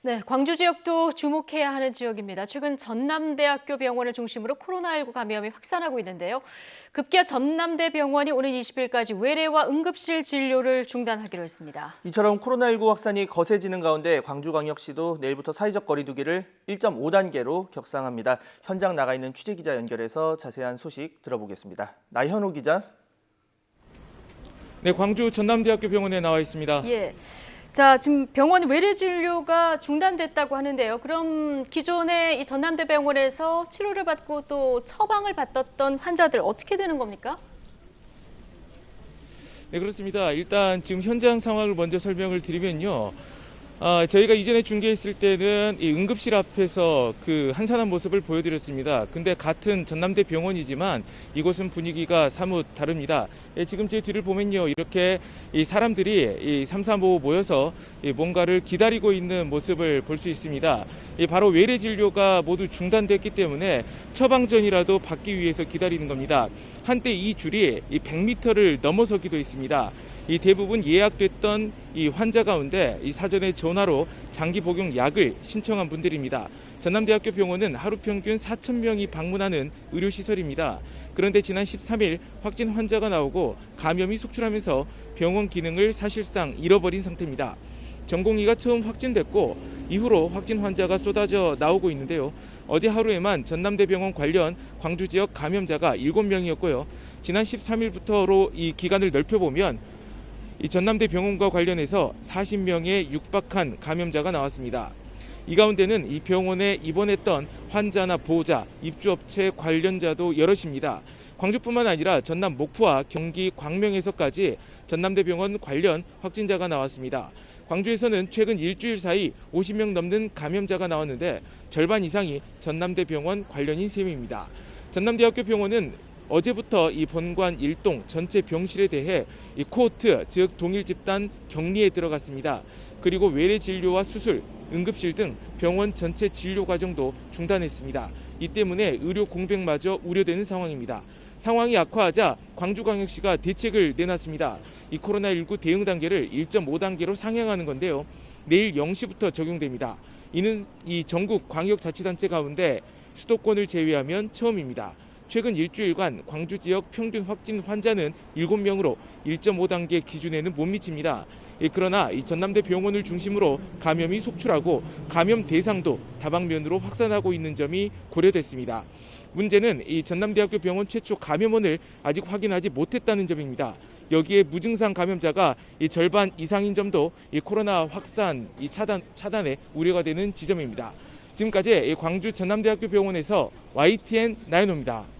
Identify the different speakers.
Speaker 1: 네, 광주 지역도 주목해야 하는 지역입니다. 최근 전남대학교 병원을 중심으로 코로나19 감염이 확산하고 있는데요. 급기야 전남대병원이 오는 20일까지 외래와 응급실 진료를 중단하기로 했습니다.
Speaker 2: 이처럼 코로나19 확산이 거세지는 가운데 광주광역시도 내일부터 사회적 거리 두기를 1.5단계로 격상합니다. 현장 나가 있는 취재기자 연결해서 자세한 소식 들어보겠습니다. 나현호 기자.
Speaker 3: 네, 광주 전남대학교 병원에 나와 있습니다.
Speaker 1: 예. 자, 지금 병원 외래 진료가 중단됐다고 하는데요. 그럼 기존에 이 전남대병원에서 치료를 받고 또 처방을 받았던 환자들 어떻게 되는 겁니까?
Speaker 3: 네, 그렇습니다. 일단 지금 현장 상황을 먼저 설명을 드리면요. 저희가 이전에 중계했을 때는 이 응급실 앞에서 그 한산한 모습을 보여드렸습니다. 근데 같은 전남대 병원이지만 이곳은 분위기가 사뭇 다릅니다. 지금 제 뒤를 보면요. 이렇게 이 사람들이 이 335 모여서 뭔가를 기다리고 있는 모습을 볼 수 있습니다. 바로 외래 진료가 모두 중단됐기 때문에 처방전이라도 받기 위해서 기다리는 겁니다. 한때 이 줄이 100m를 넘어서기도 했습니다. 이 대부분 예약됐던 이 환자 가운데 이 사전에 전화로 장기 복용 약을 신청한 분들입니다. 전남대학교 병원은 하루 평균 4,000명이 방문하는 의료시설입니다. 그런데 지난 13일 확진 환자가 나오고 감염이 속출하면서 병원 기능을 사실상 잃어버린 상태입니다. 전공의가 처음 확진됐고 이후로 확진 환자가 쏟아져 나오고 있는데요. 어제 하루에만 전남대병원 관련 광주 지역 감염자가 7명이었고요. 지난 13일부터로 이 기간을 넓혀보면 이 전남대 병원과 관련해서 40명의 육박한 감염자가 나왔습니다. 이 가운데는 이 병원에 입원했던 환자나 보호자, 입주업체 관련자도 여럿입니다. 광주뿐만 아니라 전남 목포와 경기 광명에서까지 전남대병원 관련 확진자가 나왔습니다. 광주에서는 최근 일주일 사이 50명 넘는 감염자가 나왔는데 절반 이상이 전남대병원 관련인 셈입니다. 전남대학교 병원은 어제부터 이 본관 1동 전체 병실에 대해 이 코호트, 즉 동일 집단 격리에 들어갔습니다. 그리고 외래 진료와 수술, 응급실 등 병원 전체 진료 과정도 중단했습니다. 이 때문에 의료 공백마저 우려되는 상황입니다. 상황이 악화하자 광주광역시가 대책을 내놨습니다. 이 코로나19 대응 단계를 1.5단계로 상향하는 건데요. 내일 0시부터 적용됩니다. 이는 이 전국 광역자치단체 가운데 수도권을 제외하면 처음입니다. 최근 일주일간 광주 지역 평균 확진 환자는 7명으로 1.5단계 기준에는 못 미칩니다. 그러나 이 전남대 병원을 중심으로 감염이 속출하고 감염 대상도 다방면으로 확산하고 있는 점이 고려됐습니다. 문제는 이 전남대학교 병원 최초 감염원을 아직 확인하지 못했다는 점입니다. 여기에 무증상 감염자가 이 절반 이상인 점도 이 코로나 확산 차단에 우려가 되는 지점입니다. 지금까지 광주 전남대학교 병원에서 YTN 나연호입니다.